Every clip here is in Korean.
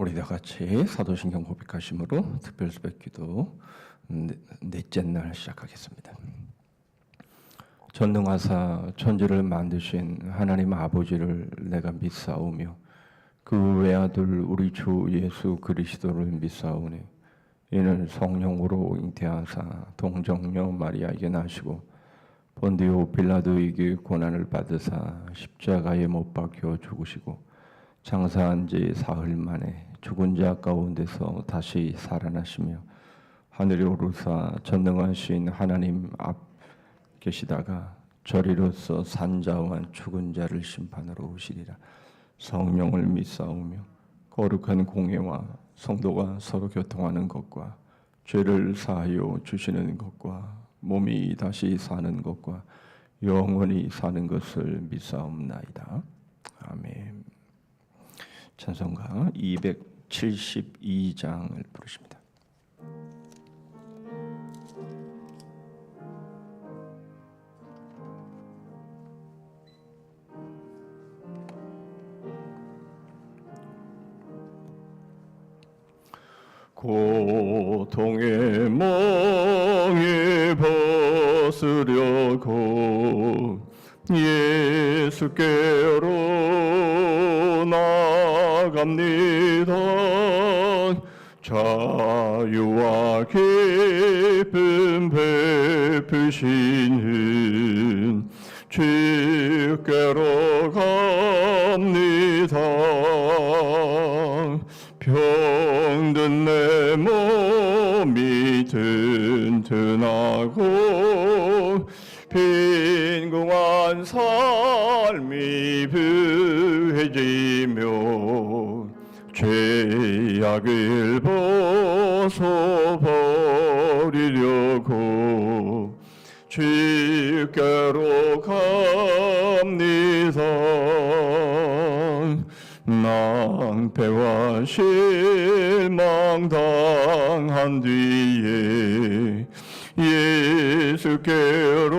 우리 다 같이 사도신경 고백하심으로 특별수배기도 넷째 날 시작하겠습니다. 전능하사 천지를 만드신 하나님 아버지를 내가 믿사오며 그 외아들 우리 주 예수 그리스도를 믿사오니 이는 성령으로 잉태하사 동정녀 마리아에게 나시고 본디오 빌라도에게 고난을 받으사 십자가에 못 박혀 죽으시고 장사한 지 사흘 만에 죽은 자 가운데서 다시 살아나시며 하늘에 오르사 전능하신 하나님 앞 계시다가 저리로서 산자와 죽은 자를 심판하러 오시리라. 성령을 믿사오며 거룩한 공예와 성도가 서로 교통하는 것과 죄를 사하여 주시는 것과 몸이 다시 사는 것과 영원히 사는 것을 믿사옵나이다. 아멘. 찬송가 272장을 부르십니다. 고통의 멍에 벗으려고 예수께로 나갑니다. 자유와 기쁨 베푸시는 주께로 갑니다. 병든 내 몸이 튼튼하고 빈궁한 삶이 부해지며 죄악을 벗어버리려고 주께로 갑니다. 낭패와 실망 당한 뒤에 예수께로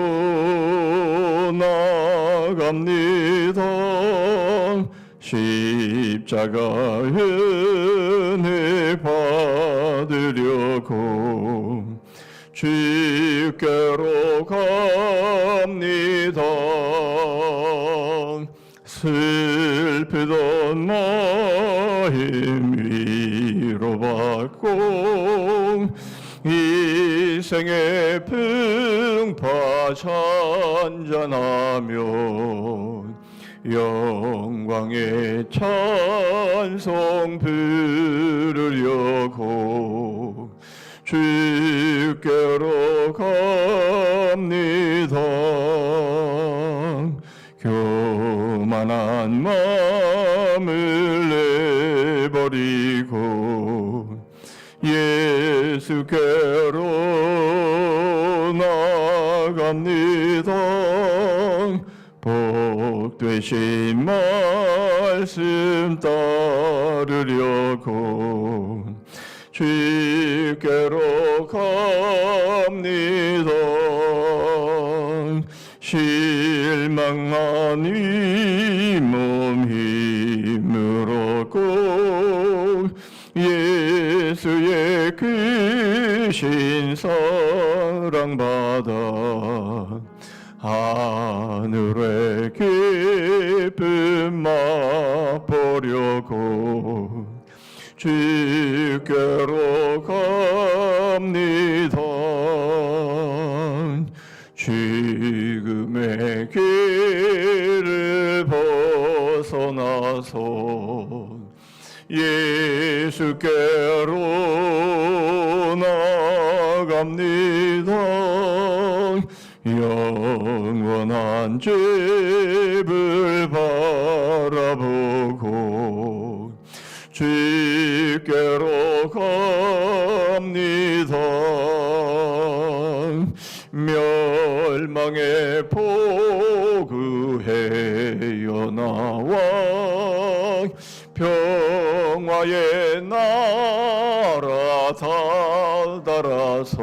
나갑니다. 십자가 은혜 받으려고 주께로 갑니다. 슬프던 마음 위로받고 이 생의 풍파 찬잔하며 영광의 찬송 부르려고 주께로 갑니다. 교만한 마음을 내버리고 예수께로 나갑니다. 복되신 말씀 따르려고 주께로 갑니다. 실망한 이 몸 힘으로고 예수의 크신 사랑받아 하늘의 기쁨 맛보려고 주께로 갑니다. 죽음의 길을 벗어나서 예수께로 나갑니다. 영원한 집을 바라보고 주께로 갑니다. 멸망의 포구해여 나와 평화의 나라 다다라서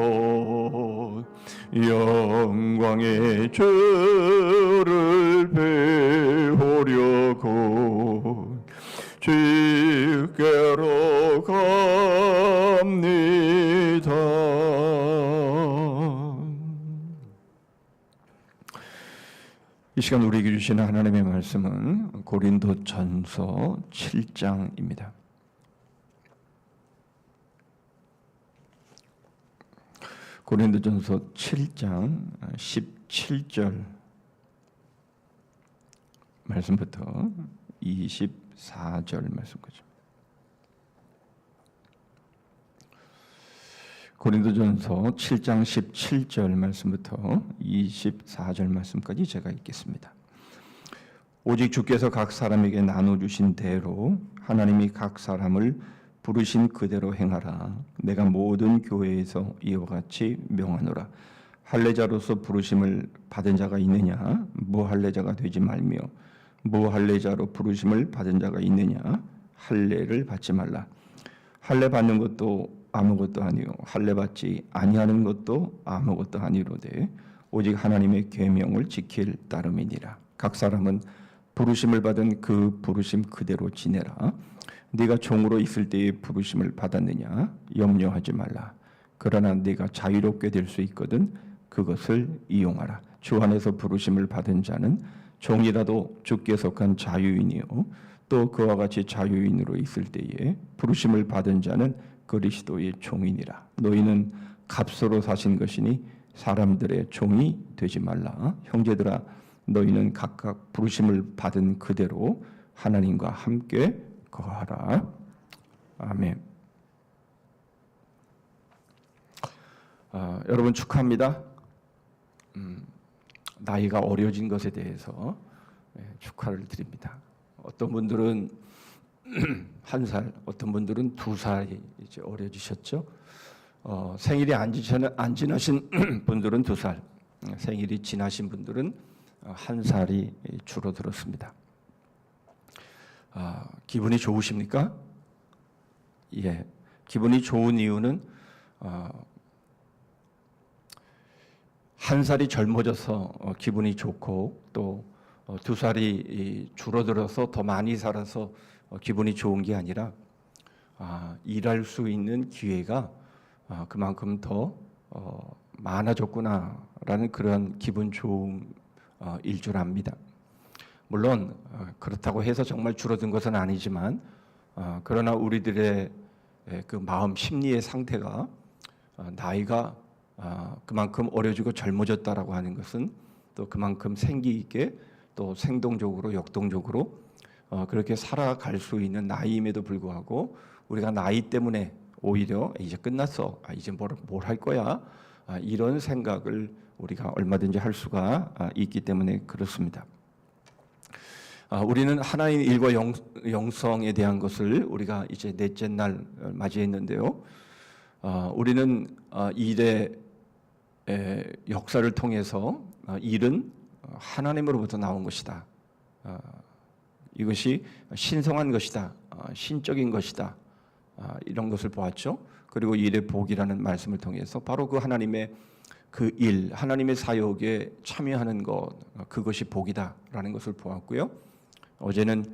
영광의 주를 배우려고 주께로 주께로 갑니다. 이 시간 우리에게 주시는 하나님의 말씀은 고린도전서 7장입니다. 고린도전서 7장 17절 말씀부터 24절 말씀까지. 고린도전서 7장 17절 말씀부터 24절 말씀까지 제가 읽겠습니다. 오직 주께서 각 사람에게 나눠주신 대로 하나님이 각 사람을 부르신 그대로 행하라. 내가 모든 교회에서 이와 같이 명하노라. 할례자로서 부르심을 받은 자가 있느냐? 무할례자가 되지 말며, 무할례자로 부르심을 받은 자가 있느냐? 할례를 받지 말라. 할례 받는 것도 아무것도 아니요 할례 받지 아니하는 것도 아무것도 아니로되 오직 하나님의 계명을 지킬 따름이니라. 각 사람은 부르심을 받은 그 부르심 그대로 지내라. 네가 종으로 있을 때에 부르심을 받았느냐? 염려하지 말라. 그러나 네가 자유롭게 될 수 있거든 그것을 이용하라. 주 안에서 부르심을 받은 자는 종이라도 주께 속한 자유인이요 또 그와 같이 자유인으로 있을 때에 부르심을 받은 자는 그리스도의 종이니라. 너희는 값으로 사신 것이니 사람들의 종이 되지 말라. 형제들아 너희는 각각 부르심을 받은 그대로 하나님과 함께 거하라. 아멘. 여러분 축하합니다. 나이가 어려진 것에 대해서 축하를 드립니다. 어떤 분들은 1살, 어떤 분들은 2살이 이제 어려지셨죠. 생일이 안 지나신 분들은 2살, 생일이 지나신 분들은 1살이 줄어들었습니다. 기분이 좋으십니까? 예, 기분이 좋은 이유는 1살이 젊어져서 기분이 좋고 또 2살이 줄어들어서 더 많이 살아서 기분이 좋은 게 아니라 일할 수 있는 기회가 그만큼 더 많아졌구나라는 그런 기분 좋음일 줄 압니다. 물론 그렇다고 해서 정말 줄어든 것은 아니지만 그러나 우리들의 그 마음 심리의 상태가 나이가 그만큼 어려지고 젊어졌다라고 하는 것은 또 그만큼 생기 있게 또 생동적으로 역동적으로 그렇게 살아갈 수 있는 나이임에도 불구하고 우리가 나이 때문에 오히려 이제 끝났어, 이제 뭘 할 거야, 이런 생각을 우리가 얼마든지 할 수가 있기 때문에 그렇습니다. 우리는 하나님 일과 영성에 대한 것을 우리가 이제 넷째 날 맞이했는데요. 우리는 일의 역사를 통해서 일은 하나님으로부터 나온 것이다. 이것이 신성한 것이다. 신적인 것이다. 이런 것을 보았죠. 그리고 일의 복이라는 말씀을 통해서 바로 그 하나님의 그 일, 하나님의 사역에 참여하는 것, 그것이 복이다라는 것을 보았고요. 어제는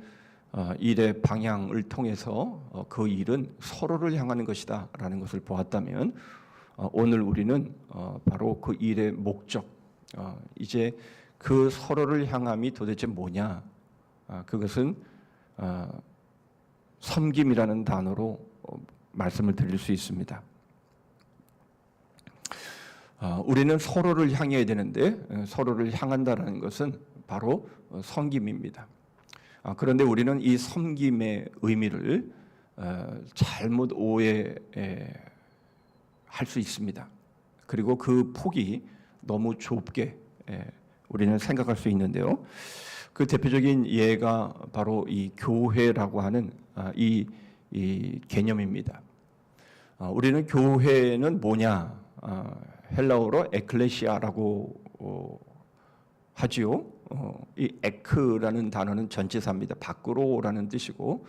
일의 방향을 통해서 그 일은 서로를 향하는 것이다라는 것을 보았다면 오늘 우리는 바로 그 일의 목적, 이제 그 서로를 향함이 도대체 뭐냐? 그것은 섬김이라는 단어로 말씀을 드릴 수 있습니다. 우리는 서로를 향해야 되는데 서로를 향한다는 것은 바로 섬김입니다. 그런데 우리는 이 섬김의 의미를 잘못 오해할 수 있습니다. 그리고 그 폭이 너무 좁게 우리는 생각할 수 있는데요. 그 대표적인 예가 바로 이 교회라고 하는 이 개념입니다. 우리는 교회는 뭐냐? 헬라어로 에클레시아라고 하지요. 이 에크라는 단어는 전치사입니다. 밖으로라는 뜻이고,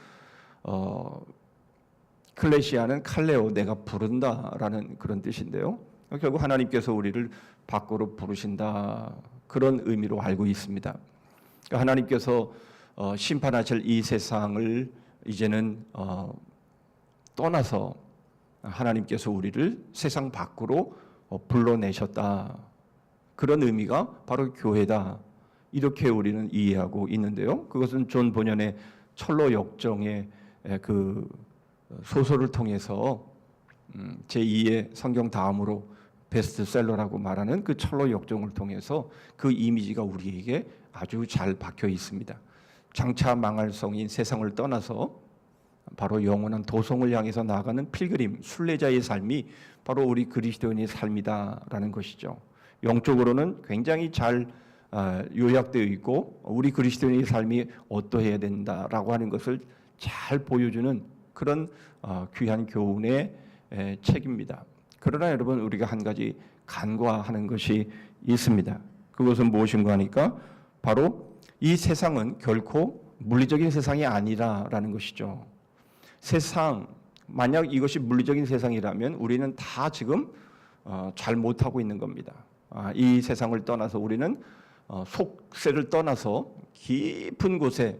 클레시아는 칼레오, 내가 부른다라는 그런 뜻인데요. 결국 하나님께서 우리를 밖으로 부르신다, 그런 의미로 알고 있습니다. 하나님께서 심판하실 이 세상을 이제는 떠나서 하나님께서 우리를 세상 밖으로 불러내셨다. 그런 의미가 바로 교회다. 이렇게 우리는 이해하고 있는데요. 그것은 존 본연의 철로 역정의 그 소설을 통해서 제2의 성경 다음으로 베스트셀러라고 말하는 그 철로 역정을 통해서 그 이미지가 우리에게 아주 잘 박혀 있습니다. 장차 망할 성인 세상을 떠나서 바로 영원한 도성을 향해서 나아가는 필그림, 순례자의 삶이 바로 우리 그리스도인의 삶이다라는 것이죠. 영적으로는 굉장히 잘 요약되어 있고 우리 그리스도인의 삶이 어떠해야 된다라고 하는 것을 잘 보여주는 그런 귀한 교훈의 책입니다. 그러나 여러분 우리가 한 가지 간과하는 것이 있습니다. 그것은 무엇인가 하니까 바로 이 세상은 결코 물리적인 세상이 아니라라는 것이죠. 세상, 만약 이것이 물리적인 세상이라면 우리는 다 지금 잘 못하고 있는 겁니다. 이 세상을 떠나서 우리는 속세를 떠나서 깊은 곳에,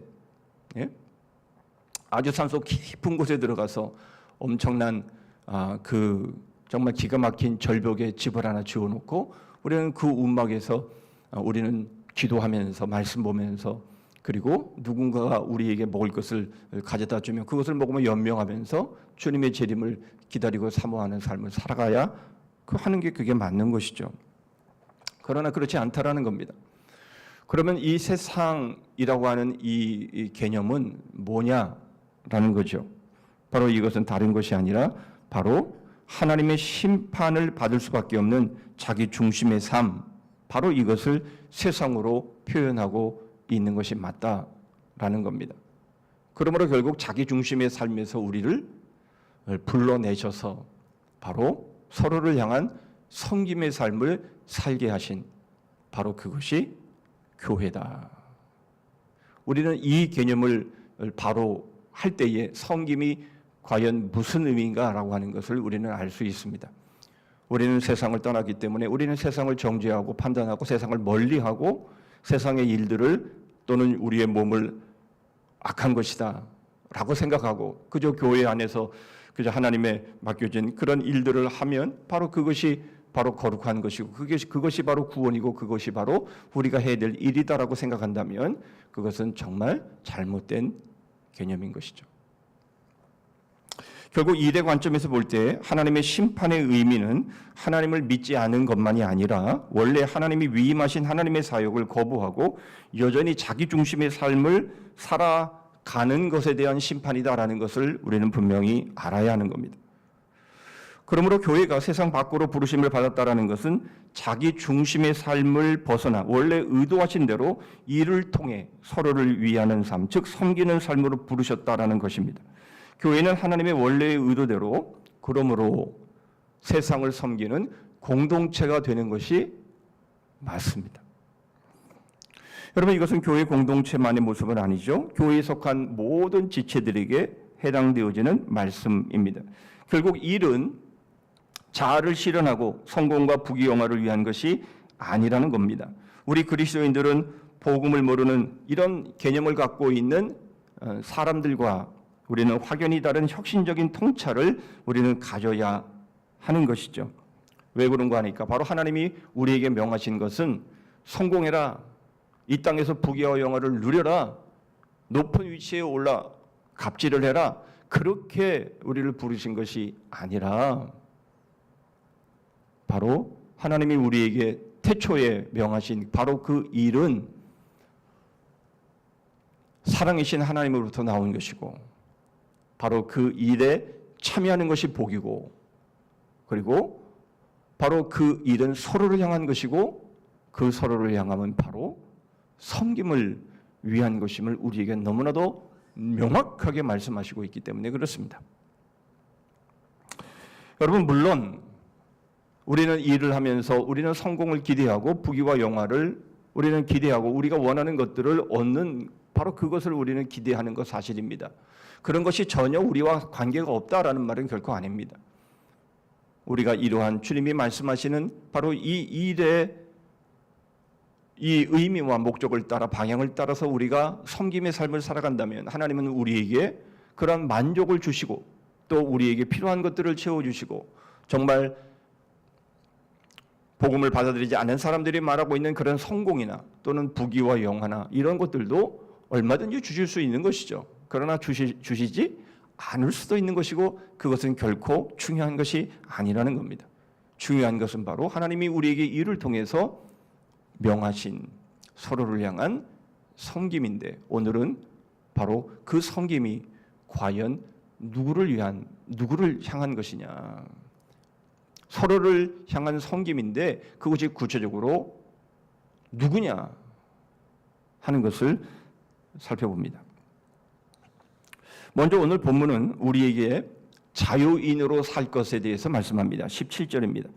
아주 산속 깊은 곳에 들어가서 엄청난 그 정말 기가 막힌 절벽에 집을 하나 지어놓고 우리는 그 움막에서 우리는 기도하면서 말씀 보면서 그리고 누군가가 우리에게 먹을 것을 가져다 주면 그것을 먹으면 연명하면서 주님의 재림을 기다리고 사모하는 삶을 살아가야 하는 게 그게 맞는 것이죠. 그러나 그렇지 않다라는 겁니다. 그러면 이 세상이라고 하는 이 개념은 뭐냐라는 거죠. 바로 이것은 다른 것이 아니라 바로 하나님의 심판을 받을 수밖에 없는 자기 중심의 삶, 바로 이것을 세상으로 표현하고 있는 것이 맞다라는 겁니다. 그러므로 결국 자기 중심의 삶에서 우리를 불러내셔서 바로 서로를 향한 섬김의 삶을 살게 하신 바로 그것이 교회다. 우리는 이 개념을 바로 할 때에 섬김이 과연 무슨 의미인가라고 하는 것을 우리는 알 수 있습니다. 우리는 세상을 떠나기 때문에 우리는 세상을 정죄하고 판단하고 세상을 멀리하고 세상의 일들을 또는 우리의 몸을 악한 것이다 라고 생각하고 그저 교회 안에서 그저 하나님의 맡겨진 그런 일들을 하면 바로 그것이 바로 거룩한 것이고 그것이 바로 구원이고 그것이 바로 우리가 해야 될 일이다라고 생각한다면 그것은 정말 잘못된 개념인 것이죠. 결국 일의 관점에서 볼 때 하나님의 심판의 의미는 하나님을 믿지 않은 것만이 아니라 원래 하나님이 위임하신 하나님의 사역을 거부하고 여전히 자기 중심의 삶을 살아가는 것에 대한 심판이다라는 것을 우리는 분명히 알아야 하는 겁니다. 그러므로 교회가 세상 밖으로 부르심을 받았다라는 것은 자기 중심의 삶을 벗어나 원래 의도하신 대로 일을 통해 서로를 위하는 삶, 즉 섬기는 삶으로 부르셨다라는 것입니다. 교회는 하나님의 원래의 의도대로 그러므로 세상을 섬기는 공동체가 되는 것이 맞습니다. 여러분 이것은 교회 공동체만의 모습은 아니죠. 교회에 속한 모든 지체들에게 해당되어지는 말씀입니다. 결국 일은 자아를 실현하고 성공과 부귀영화를 위한 것이 아니라는 겁니다. 우리 그리스도인들은 복음을 모르는 이런 개념을 갖고 있는 사람들과 우리는 확연히 다른 혁신적인 통찰을 우리는 가져야 하는 것이죠. 왜 그런가 하니까 바로 하나님이 우리에게 명하신 것은 성공해라, 이 땅에서 부귀와 영화를 누려라, 높은 위치에 올라 갑질을 해라, 그렇게 우리를 부르신 것이 아니라 바로 하나님이 우리에게 태초에 명하신 바로 그 일은 사랑이신 하나님으로부터 나온 것이고 바로 그 일에 참여하는 것이 복이고 그리고 바로 그 일은 서로를 향한 것이고 그 서로를 향함은 바로 섬김을 위한 것임을 우리에게 너무나도 명확하게 말씀하시고 있기 때문에 그렇습니다. 여러분 물론 우리는 일을 하면서 우리는 성공을 기대하고 부귀와 영화를 우리는 기대하고 우리가 원하는 것들을 얻는 바로 그것을 우리는 기대하는 것 사실입니다. 그런 것이 전혀 우리와 관계가 없다라는 말은 결코 아닙니다. 우리가 이러한 주님이 말씀하시는 바로 이 일의 이 의미와 목적을 따라 방향을 따라서 우리가 섬김의 삶을 살아간다면 하나님은 우리에게 그런 만족을 주시고 또 우리에게 필요한 것들을 채워주시고 정말 복음을 받아들이지 않은 사람들이 말하고 있는 그런 성공이나 또는 부귀와 영화나 이런 것들도 얼마든지 주실 수 있는 것이죠. 그러나 주시지 않을 수도 있는 것이고 그것은 결코 중요한 것이 아니라는 겁니다. 중요한 것은 바로 하나님이 우리에게 이를 통해서 명하신 서로를 향한 섬김인데 오늘은 바로 그 섬김이 과연 누구를 향한 것이냐. 서로를 향한 섬김인데 그것이 구체적으로 누구냐 하는 것을 살펴봅니다. 먼저 오늘 본문은 우리에게 자유인으로 살 것에 대해서 말씀합니다. 17절입니다.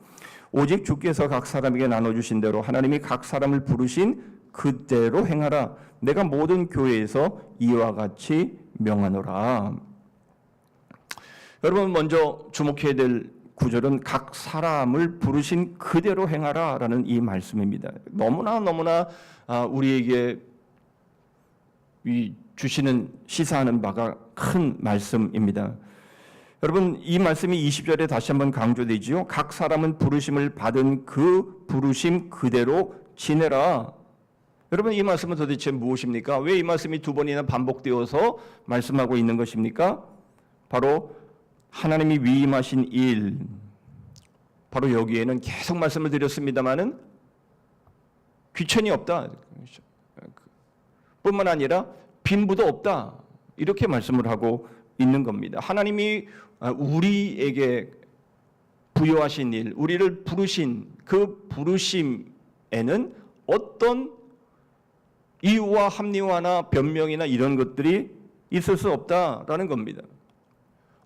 오직 주께서 각 사람에게 나눠주신 대로 하나님이 각 사람을 부르신 그대로 행하라. 내가 모든 교회에서 이와 같이 명하노라. 여러분 먼저 주목해야 될 구절은 각 사람을 부르신 그대로 행하라 라는 이 말씀입니다. 너무나 우리에게 주시는 시사하는 바가 큰 말씀입니다. 여러분 이 말씀이 20절에 다시 한번 강조되지요. 각 사람은 부르심을 받은 그 부르심 그대로 지내라. 여러분 이 말씀은 도대체 무엇입니까? 왜 이 말씀이 두 번이나 반복되어서 말씀하고 있는 것입니까? 바로 하나님이 위임하신 일, 바로 여기에는 계속 말씀을 드렸습니다마는 귀천이 없다 뿐만 아니라 빈부도 없다 이렇게 말씀을 하고 있는 겁니다. 하나님이 우리에게 부여하신 일, 우리를 부르신 그 부르심에는 어떤 이유와 합리화나 변명이나 이런 것들이 있을 수 없다라는 겁니다.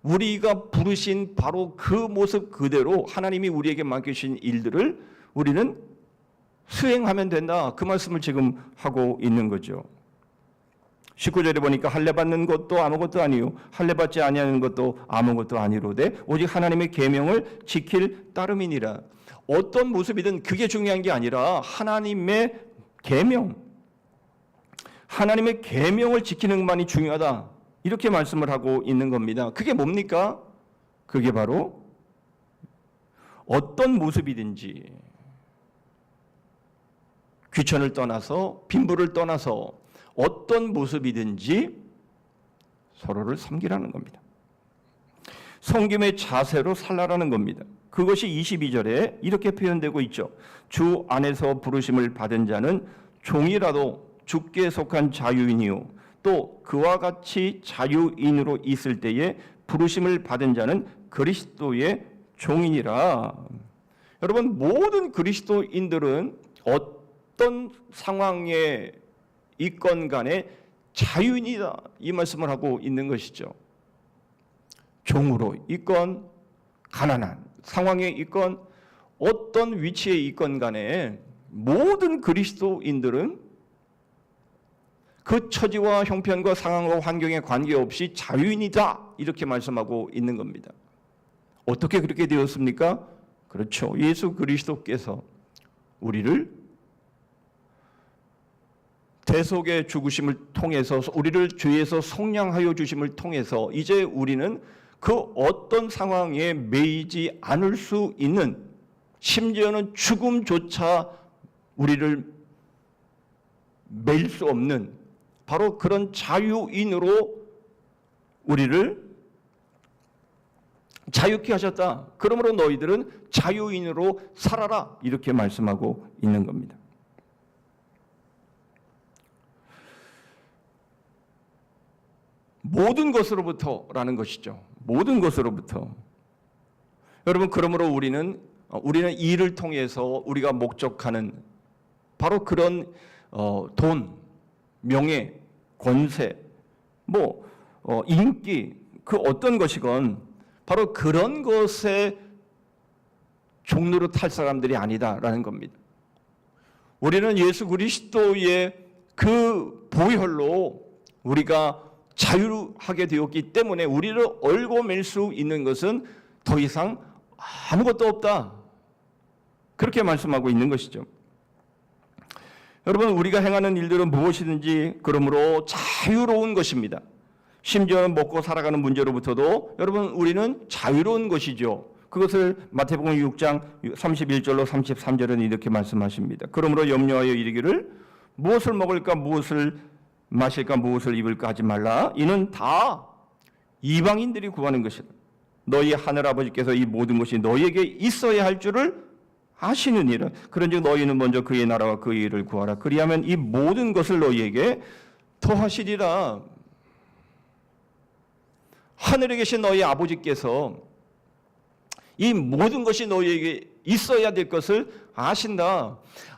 우리가 부르신 바로 그 모습 그대로 하나님이 우리에게 맡기신 일들을 우리는 수행하면 된다. 그 말씀을 지금 하고 있는 거죠. 19절에 보니까 할례 받는 것도 아무것도 아니요 할례 받지 아니하는 것도 아무것도 아니로되 오직 하나님의 계명을 지킬 따름이니라. 어떤 모습이든 그게 중요한 게 아니라 하나님의 계명, 하나님의 계명을 지키는 것만이 중요하다. 이렇게 말씀을 하고 있는 겁니다. 그게 뭡니까? 그게 바로 어떤 모습이든지 귀천을 떠나서 빈부를 떠나서 어떤 모습이든지 서로를 섬기라는 겁니다. 섬김의 자세로 살라라는 겁니다. 그것이 22절에 이렇게 표현되고 있죠. 주 안에서 부르심을 받은 자는 종이라도 주께 속한 자유인이요 또 그와 같이 자유인으로 있을 때에 부르심을 받은 자는 그리스도의 종이니라. 여러분 모든 그리스도인들은 어떤 상황에 있건 간에 자유인이다 이 말씀을 하고 있는 것이죠. 종으로 있건 가난한 상황에 있건 어떤 위치에 있건 간에 모든 그리스도인들은 그 처지와 형편과 상황과 환경에 관계없이 자유인이다 이렇게 말씀하고 있는 겁니다. 어떻게 그렇게 되었습니까? 그렇죠. 예수 그리스도께서 우리를 대속의 죽으심을 통해서 우리를 죄에서 속량하여 주심을 통해서 이제 우리는 그 어떤 상황에 매이지 않을 수 있는 심지어는 죽음조차 우리를 매일 수 없는 바로 그런 자유인으로 우리를 자유케 하셨다. 그러므로 너희들은 자유인으로 살아라. 이렇게 말씀하고 있는 겁니다. 모든 것으로부터라는 것이죠. 모든 것으로부터. 여러분 그러므로 우리는 일을 통해서 우리가 목적하는 바로 그런 돈, 명예, 권세, 인기 그 어떤 것이건 바로 그런 것에 종로로 탈 사람들이 아니다라는 겁니다. 우리는 예수 그리스도의 그 보혈로 우리가 자유하게 되었기 때문에 우리를 얽어맬 수 있는 것은 더 이상 아무것도 없다. 그렇게 말씀하고 있는 것이죠. 여러분 우리가 행하는 일들은 무엇이든지 그러므로 자유로운 것입니다. 심지어 먹고 살아가는 문제로부터도 여러분 우리는 자유로운 것이죠. 그것을 마태복음 6장 31절로 33절은 이렇게 말씀하십니다. 그러므로 염려하여 이르기를 무엇을 먹을까 무엇을 마실까 무엇을 입을까 하지 말라. 이는 다 이방인들이 구하는 것이다. 너희 하늘아버지께서 이 모든 것이 너희에게 있어야 할 줄을 아시느니라. 그런즉 너희는 먼저 그의 나라와 그의 일을 구하라. 그리하면 이 모든 것을 너희에게 더하시리라. 하늘에 계신 너희 아버지께서 이 모든 것이 너희에게 있어야 될 것을 아신다.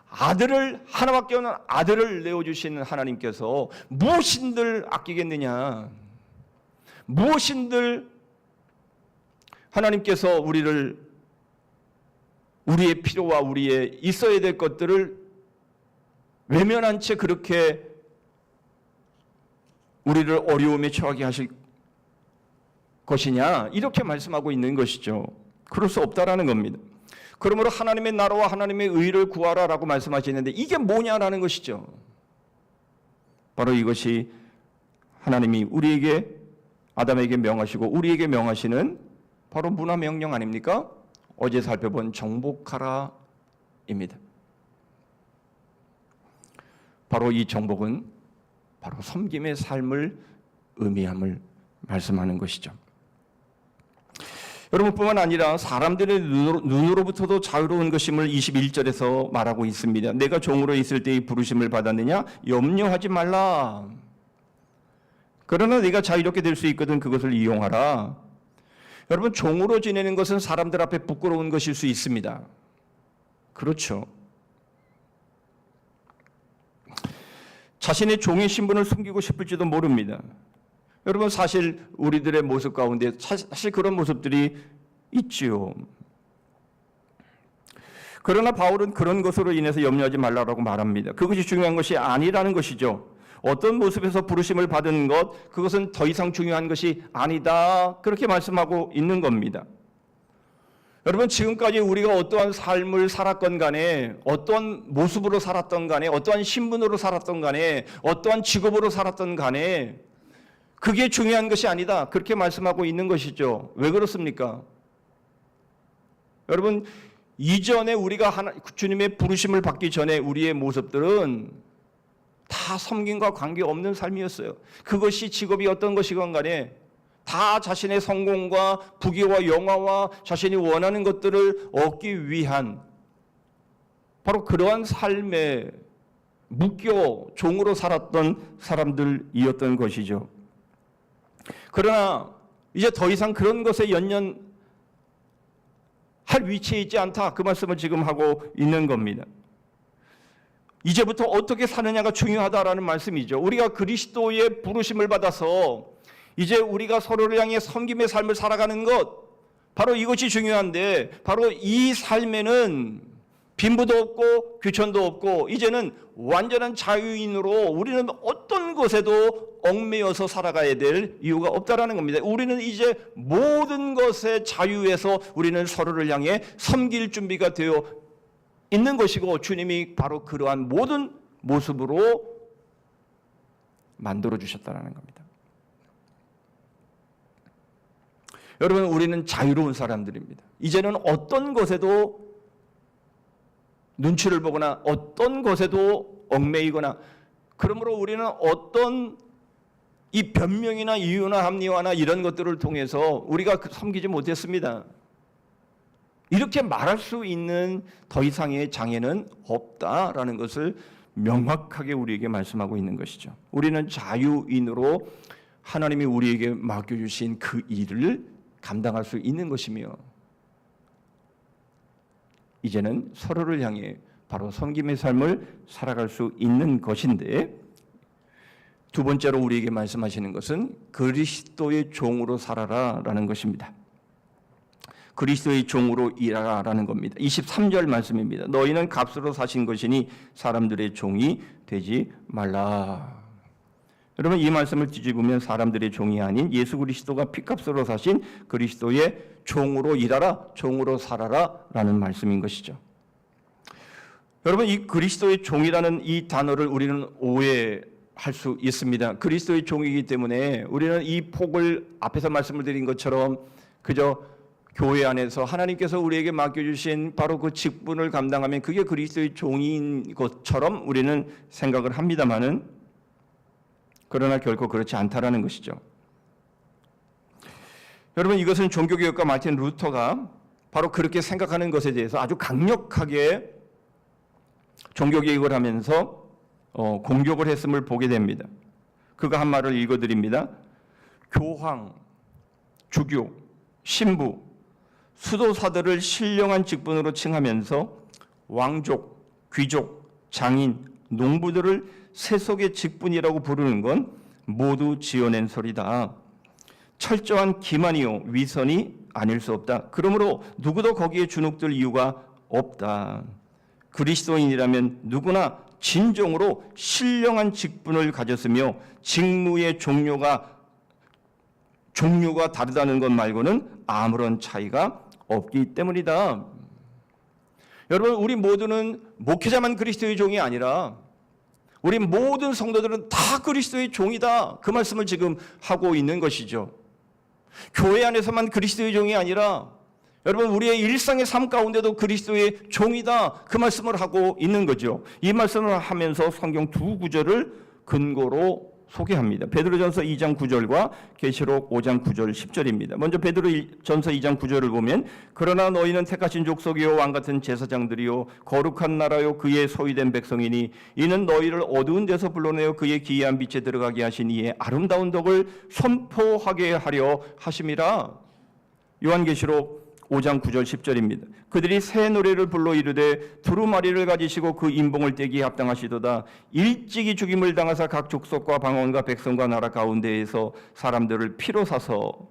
아들을 하나밖에 없는 아들을 내어주시는 하나님께서 무엇인들 아끼겠느냐. 무엇인들 하나님께서 우리의 필요와 우리의 있어야 될 것들을 외면한 채 그렇게 우리를 어려움에 처하게 하실 것이냐 이렇게 말씀하고 있는 것이죠. 그럴 수 없다라는 겁니다. 그러므로 하나님의 나라와 하나님의 의를 구하라라고 말씀하시는데 이게 뭐냐라는 것이죠. 바로 이것이 하나님이 우리에게 아담에게 명하시고 우리에게 명하시는 바로 문화 명령 아닙니까? 어제 살펴본 정복하라입니다. 바로 이 정복은 바로 섬김의 삶을 의미함을 말씀하는 것이죠. 여러분뿐만 아니라 사람들의 눈으로부터도 자유로운 것임을 21절에서 말하고 있습니다. 내가 종으로 있을 때의 부르심을 받았느냐? 염려하지 말라. 그러나 네가 자유롭게 될 수 있거든 그것을 이용하라. 여러분 종으로 지내는 것은 사람들 앞에 부끄러운 것일 수 있습니다. 그렇죠. 자신의 종의 신분을 숨기고 싶을지도 모릅니다. 여러분 사실 우리들의 모습 가운데 사실 그런 모습들이 있지요. 그러나 바울은 그런 것으로 인해서 염려하지 말라고 말합니다. 그것이 중요한 것이 아니라는 것이죠. 어떤 모습에서 부르심을 받은 것 그것은 더 이상 중요한 것이 아니다. 그렇게 말씀하고 있는 겁니다. 여러분 지금까지 우리가 어떠한 삶을 살았건 간에 어떠한 모습으로 살았던 간에 어떠한 신분으로 살았던 간에 어떠한 직업으로 살았던 간에 그게 중요한 것이 아니다. 그렇게 말씀하고 있는 것이죠. 왜 그렇습니까? 여러분 이전에 우리가 주님의 부르심을 받기 전에 우리의 모습들은 다 섬김과 관계없는 삶이었어요. 그것이 직업이 어떤 것이건 간에 다 자신의 성공과 부귀와 영화와 자신이 원하는 것들을 얻기 위한 바로 그러한 삶에 묶여 종으로 살았던 사람들이었던 것이죠. 그러나 이제 더 이상 그런 것에 연연할 위치에 있지 않다. 그 말씀을 지금 하고 있는 겁니다. 이제부터 어떻게 사느냐가 중요하다라는 말씀이죠. 우리가 그리스도의 부르심을 받아서 이제 우리가 서로를 향해 섬김의 삶을 살아가는 것 바로 이것이 중요한데 바로 이 삶에는 빈부도 없고 귀천도 없고 이제는 완전한 자유인으로 우리는 어떤 것에도 얽매여서 살아가야 될 이유가 없다라는 겁니다. 우리는 이제 모든 것의 자유에서 우리는 서로를 향해 섬길 준비가 되어 있는 것이고 주님이 바로 그러한 모든 모습으로 만들어 주셨다는 겁니다. 여러분 우리는 자유로운 사람들입니다. 이제는 어떤 것에도 눈치를 보거나 어떤 것에도 얽매이거나 그러므로 우리는 어떤 이 변명이나 이유나 합리화나 이런 것들을 통해서 우리가 섬기지 못했습니다. 이렇게 말할 수 있는 더 이상의 장애는 없다라는 것을 명확하게 우리에게 말씀하고 있는 것이죠. 우리는 자유인으로 하나님이 우리에게 맡겨주신 그 일을 감당할 수 있는 것이며 이제는 서로를 향해 바로 섬김의 삶을 살아갈 수 있는 것인데 두 번째로 우리에게 말씀하시는 것은 그리스도의 종으로 살아라라는 것입니다. 그리스도의 종으로 일하라라는 겁니다. 23절 말씀입니다. 너희는 값으로 사신 것이니 사람들의 종이 되지 말라. 여러분 이 말씀을 뒤집으면 사람들의 종이 아닌 예수 그리스도가 피값으로 사신 그리스도의 종으로 일하라, 종으로 살아라 라는 말씀인 것이죠. 여러분 이 그리스도의 종이라는 이 단어를 우리는 오해하고 할 수 있습니다. 그리스도의 종이기 때문에 우리는 이 폭을 앞에서 말씀을 드린 것처럼 그저 교회 안에서 하나님께서 우리에게 맡겨주신 바로 그 직분을 감당하면 그게 그리스도의 종인 것처럼 우리는 생각을 합니다마는 그러나 결코 그렇지 않다라는 것이죠. 여러분, 이것은 종교개혁가 마틴 루터가 바로 그렇게 생각하는 것에 대해서 아주 강력하게 종교개혁을 하면서 공격을 했음을 보게 됩니다. 그가 한 말을 읽어드립니다. 교황, 주교, 신부, 수도사들을 신령한 직분으로 칭하면서 왕족, 귀족, 장인, 농부들을 세속의 직분이라고 부르는 건 모두 지어낸 소리다. 철저한 기만이요 위선이 아닐 수 없다. 그러므로 누구도 거기에 주눅들 이유가 없다. 그리스도인이라면 누구나 진정으로 신령한 직분을 가졌으며 직무의 종류가 다르다는 것 말고는 아무런 차이가 없기 때문이다. 여러분, 우리 모두는 목회자만 그리스도의 종이 아니라 우리 모든 성도들은 다 그리스도의 종이다. 그 말씀을 지금 하고 있는 것이죠. 교회 안에서만 그리스도의 종이 아니라 여러분, 우리의 일상의 삶 가운데도 그리스도의 종이다. 그 말씀을 하고 있는 거죠. 이 말씀을 하면서 성경 두 구절을 근거로 소개합니다. 베드로전서 2장 9절과 계시록 5장 9절 10절입니다. 먼저 베드로전서 2장 9절을 보면 그러나 너희는 택하신 족속이요 왕같은 제사장들이요 거룩한 나라요 그의 소유된 백성이니 이는 너희를 어두운 데서 불러내어 그의 기이한 빛에 들어가게 하신 이의 아름다운 덕을 선포하게 하려 하심이라. 요한계시록 5장 9절 10절입니다. 그들이 새 노래를 불러 이르되 두루마리를 가지시고 그 인봉을 떼기에 합당하시도다. 일찍이 죽임을 당하사 각 족속과 방언과 백성과 나라 가운데에서 사람들을 피로 사서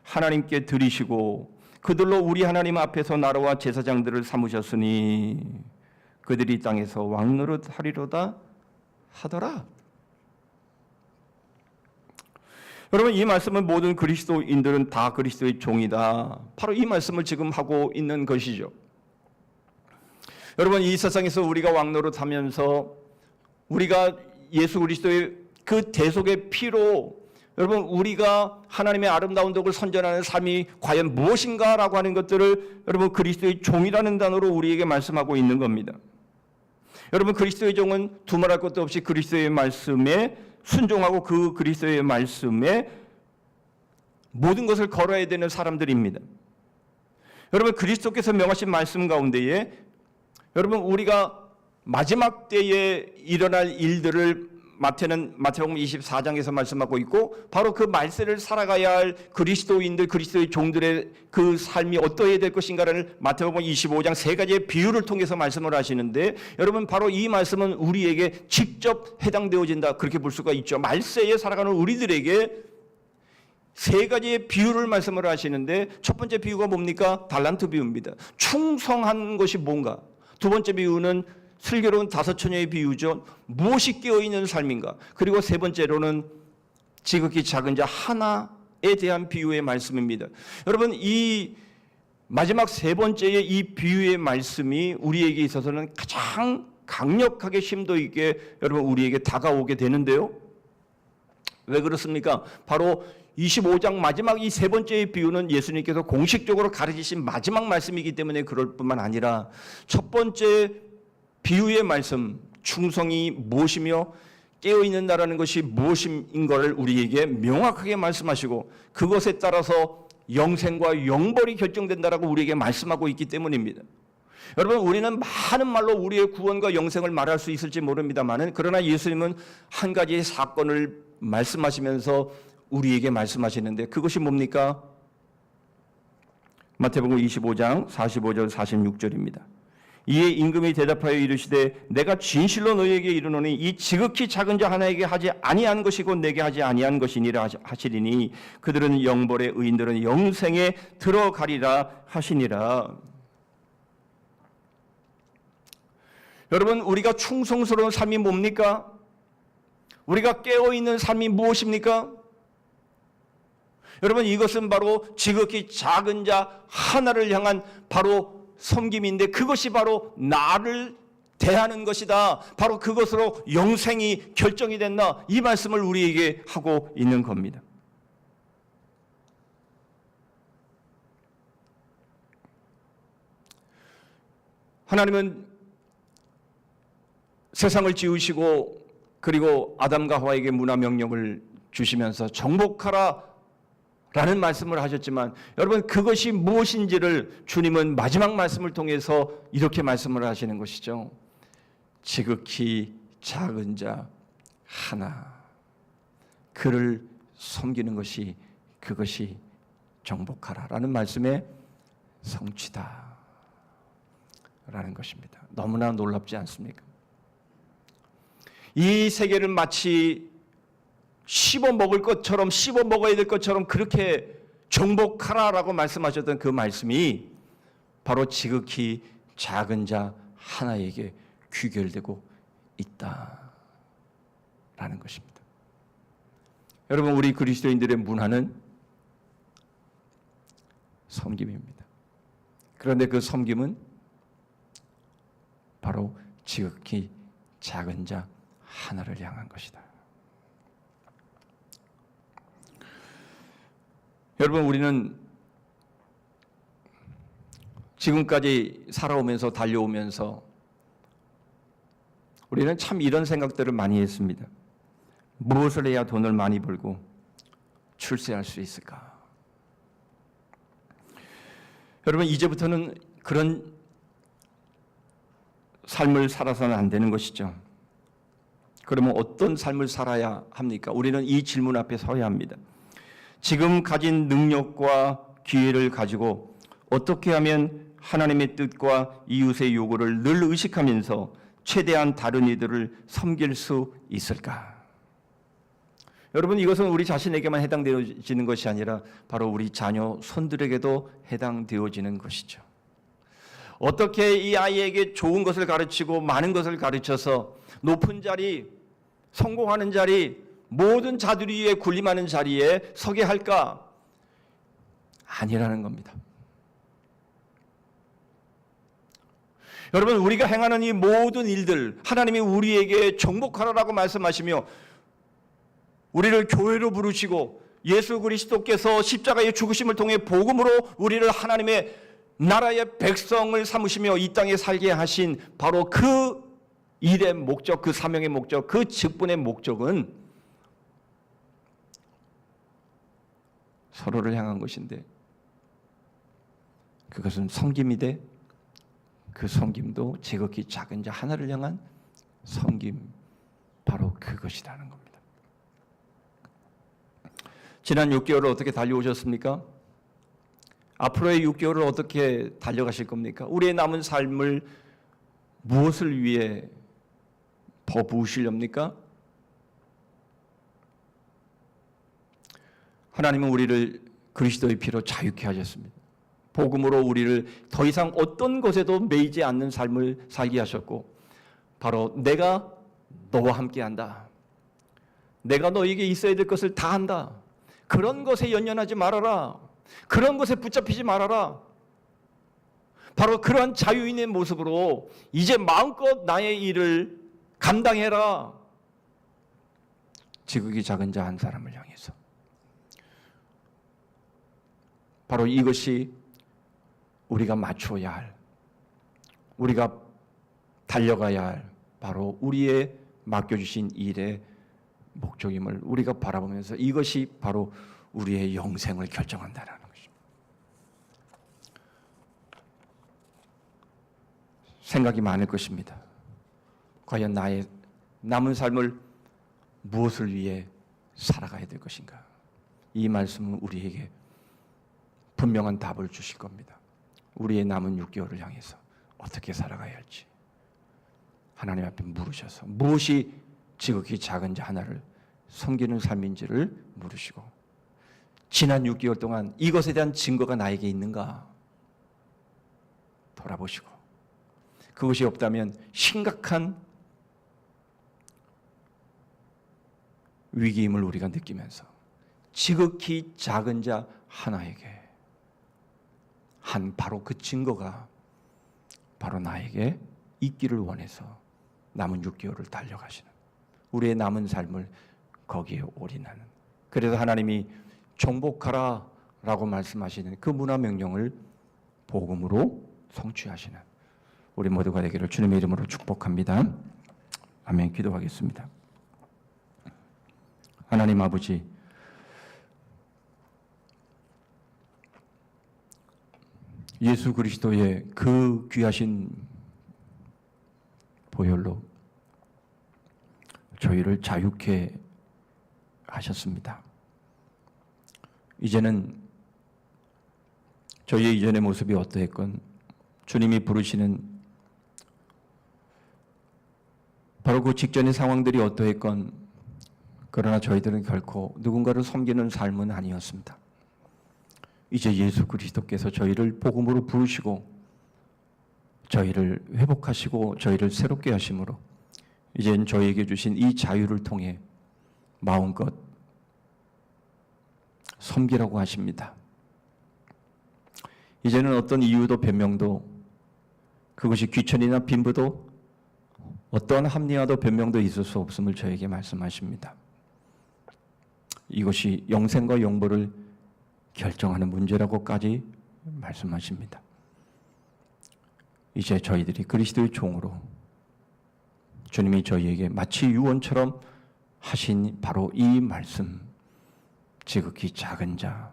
하나님께 드리시고 그들로 우리 하나님 앞에서 나라와 제사장들을 삼으셨으니 그들이 땅에서 왕노릇 하리로다 하더라. 여러분, 이 말씀은 모든 그리스도인들은 다 그리스도의 종이다. 바로 이 말씀을 지금 하고 있는 것이죠. 여러분, 이 세상에서 우리가 왕노릇하면서 우리가 예수 그리스도의 그 대속의 피로 여러분, 우리가 하나님의 아름다운 덕을 선전하는 삶이 과연 무엇인가라고 하는 것들을 여러분, 그리스도의 종이라는 단어로 우리에게 말씀하고 있는 겁니다. 여러분, 그리스도의 종은 두말할 것도 없이 그리스도의 말씀에 순종하고 그 그리스도의 말씀에 모든 것을 걸어야 되는 사람들입니다. 여러분, 그리스도께서 명하신 말씀 가운데에 여러분, 우리가 마지막 때에 일어날 일들을 마태복음 24장에서 말씀하고 있고 바로 그 말세를 살아가야 할 그리스도인들, 그리스도의 종들의 그 삶이 어떠해야 될 것인가를 마태복음 25장 세 가지의 비유를 통해서 말씀을 하시는데 여러분, 바로 이 말씀은 우리에게 직접 해당되어진다, 그렇게 볼 수가 있죠. 말세에 살아가는 우리들에게 세 가지의 비유를 말씀을 하시는데 첫 번째 비유가 뭡니까? 달란트 비유입니다. 충성한 것이 뭔가. 두 번째 비유는 슬기로운 다섯 처녀의 비유죠. 무엇이 깨어있는 삶인가. 그리고 세 번째로는 지극히 작은 자 하나에 대한 비유의 말씀입니다. 여러분, 이 마지막 세 번째의 이 비유의 말씀이 우리에게 있어서는 가장 강력하게 심도 있게 여러분 우리에게 다가오게 되는데요. 왜 그렇습니까? 바로 25장 마지막 이 세 번째의 비유는 예수님께서 공식적으로 가르치신 마지막 말씀이기 때문에 그럴 뿐만 아니라 첫 번째 비유의 말씀, 충성이 무엇이며 깨어있는다라는 것이 무엇인 것을 우리에게 명확하게 말씀하시고 그것에 따라서 영생과 영벌이 결정된다라고 우리에게 말씀하고 있기 때문입니다. 여러분, 우리는 많은 말로 우리의 구원과 영생을 말할 수 있을지 모릅니다만 그러나 예수님은 한 가지의 사건을 말씀하시면서 우리에게 말씀하시는데 그것이 뭡니까? 마태복음 25장 45절 46절입니다. 이에 임금이 대답하여 이르시되 내가 진실로 너희에게 이르노니 이 지극히 작은 자 하나에게 하지 아니한 것이고 내게 하지 아니한 것이니라 하시리니 그들은 영벌에 의인들은 영생에 들어가리라 하시니라. 여러분, 우리가 충성스러운 삶이 뭡니까? 우리가 깨어있는 삶이 무엇입니까? 여러분, 이것은 바로 지극히 작은 자 하나를 향한 바로 섬김인데 그것이 바로 나를 대하는 것이다. 바로 그것으로 영생이 결정이 된다. 이 말씀을 우리에게 하고 있는 겁니다. 하나님은 세상을 지으시고 그리고 아담과 하와에게 문화 명령을 주시면서 정복하라 라는 말씀을 하셨지만 여러분 그것이 무엇인지를 주님은 마지막 말씀을 통해서 이렇게 말씀을 하시는 것이죠. 지극히 작은 자 하나 그를 섬기는 것이 그것이 정복하라라는 말씀의 성취다 라는 것입니다. 너무나 놀랍지 않습니까? 이 세계를 마치 씹어 먹을 것처럼 씹어 먹어야 될 것처럼 그렇게 정복하라라고 말씀하셨던 그 말씀이 바로 지극히 작은 자 하나에게 귀결되고 있다라는 것입니다. 여러분 우리 그리스도인들의 문화는 섬김입니다. 그런데 그 섬김은 바로 지극히 작은 자 하나를 향한 것이다. 여러분 우리는 지금까지 살아오면서 달려오면서 우리는 참 이런 생각들을 많이 했습니다. 무엇을 해야 돈을 많이 벌고 출세할 수 있을까? 여러분 이제부터는 그런 삶을 살아서는 안 되는 것이죠. 그러면 어떤 삶을 살아야 합니까? 우리는 이 질문 앞에 서야 합니다. 지금 가진 능력과 기회를 가지고 어떻게 하면 하나님의 뜻과 이웃의 요구를 늘 의식하면서 최대한 다른 이들을 섬길 수 있을까? 여러분 이것은 우리 자신에게만 해당되어지는 것이 아니라 바로 우리 자녀 손들에게도 해당되어지는 것이죠. 어떻게 이 아이에게 좋은 것을 가르치고 많은 것을 가르쳐서 높은 자리, 성공하는 자리, 모든 자들이 위에 군림하는 자리에 서게 할까? 아니라는 겁니다. 여러분 우리가 행하는 이 모든 일들 하나님이 우리에게 정복하라고 말씀하시며 우리를 교회로 부르시고 예수 그리스도께서 십자가의 죽으심을 통해 복음으로 우리를 하나님의 나라의 백성을 삼으시며 이 땅에 살게 하신 바로 그 일의 목적, 그 사명의 목적, 그 직분의 목적은 서로를 향한 것인데 그것은 섬김이 돼 그 섬김도 지극히 작은 자 하나를 향한 섬김 바로 그것이라는 겁니다. 지난 6개월을 어떻게 달려오셨습니까? 앞으로의 6개월을 어떻게 달려가실 겁니까? 우리의 남은 삶을 무엇을 위해 퍼부으시렵니까? 하나님은 우리를 그리스도의 피로 자유케 하셨습니다. 복음으로 우리를 더 이상 어떤 것에도 매이지 않는 삶을 살게 하셨고 바로 내가 너와 함께한다. 내가 너에게 있어야 될 것을 다 한다. 그런 것에 연연하지 말아라. 그런 것에 붙잡히지 말아라. 바로 그러한 자유인의 모습으로 이제 마음껏 나의 일을 감당해라. 지극히 작은 자 한 사람을 향해서. 바로 이것이 우리가 맞춰야 할, 우리가 달려가야 할 바로 우리의 맡겨주신 일의 목적임을 우리가 바라보면서 이것이 바로 우리의 영생을 결정한다는 것입니다. 생각이 많을 것입니다. 과연 나의 남은 삶을 무엇을 위해 살아가야 될 것인가? 이 말씀은 우리에게 분명한 답을 주실 겁니다. 우리의 남은 6개월을 향해서 어떻게 살아가야 할지 하나님 앞에 물으셔서 무엇이 지극히 작은 자 하나를 섬기는 삶인지를 물으시고 지난 6개월 동안 이것에 대한 증거가 나에게 있는가 돌아보시고 그것이 없다면 심각한 위기임을 우리가 느끼면서 지극히 작은 자 하나에게 한 바로 그 증거가 바로 나에게 있기를 원해서 남은 6개월을 달려가시는, 우리의 남은 삶을 거기에 올인하는, 그래서 하나님이 정복하라 라고 말씀하시는 그 문화 명령을 복음으로 성취하시는 우리 모두가 되기를 주님의 이름으로 축복합니다. 아멘. 기도하겠습니다. 하나님 아버지, 예수 그리스도의 그 귀하신 보혈로 저희를 자유케 하셨습니다. 이제는 저희의 이전의 모습이 어떠했건 주님이 부르시는 바로 그 직전의 상황들이 어떠했건, 그러나 저희들은 결코 누군가를 섬기는 삶은 아니었습니다. 이제 예수 그리스도께서 저희를 복음으로 부르시고 저희를 회복하시고 저희를 새롭게 하심으로 이젠 저희에게 주신 이 자유를 통해 마음껏 섬기라고 하십니다. 이제는 어떤 이유도 변명도, 그것이 귀천이나 빈부도 어떠한 합리화도 변명도 있을 수 없음을 저에게 말씀하십니다. 이것이 영생과 영벌을 결정하는 문제라고까지 말씀하십니다. 이제 저희들이 그리스도의 종으로 주님이 저희에게 마치 유언처럼 하신 바로 이 말씀, 지극히 작은 자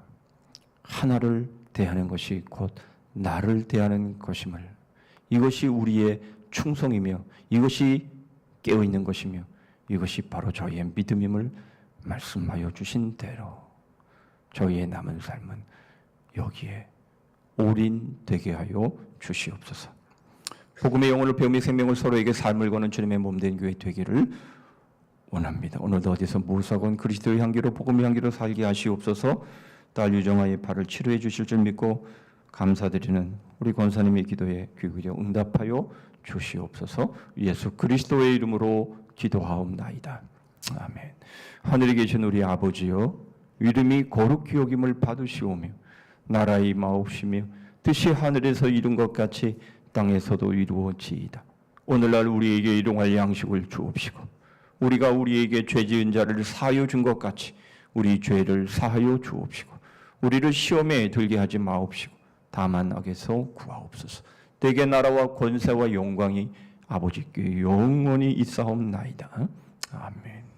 하나를 대하는 것이 곧 나를 대하는 것임을, 이것이 우리의 충성이며 이것이 깨어있는 것이며 이것이 바로 저희의 믿음임을 말씀하여 주신 대로 저희의 남은 삶은 여기에 올인되게 하여 주시옵소서. 복음의 영혼을 배우며 생명을 서로에게 삶을 거는 주님의 몸된 교회 되기를 원합니다. 오늘도 어디서 무사건 그리스도의 향기로 복음의 향기로 살게 하시옵소서. 딸 유정아의 발을 치료해 주실 줄 믿고 감사드리는 우리 권사님의 기도에 귀 기울여 응답하여 주시옵소서. 예수 그리스도의 이름으로 기도하옵나이다. 아멘. 하늘에 계신 우리 아버지여, 이름이 거룩히 여김을 받으시오며 나라의 임하옵시며 뜻이 하늘에서 이룬 것 같이 땅에서도 이루어지이다. 오늘날 우리에게 일용할 양식을 주옵시고 우리가 우리에게 죄 지은 자를 사하여 준 것 같이 우리 죄를 사하여 주옵시고 우리를 시험에 들게 하지 마옵시고 다만 악에서 구하옵소서. 대개 나라와 권세와 영광이 아버지께 영원히 있사옵나이다. 아멘.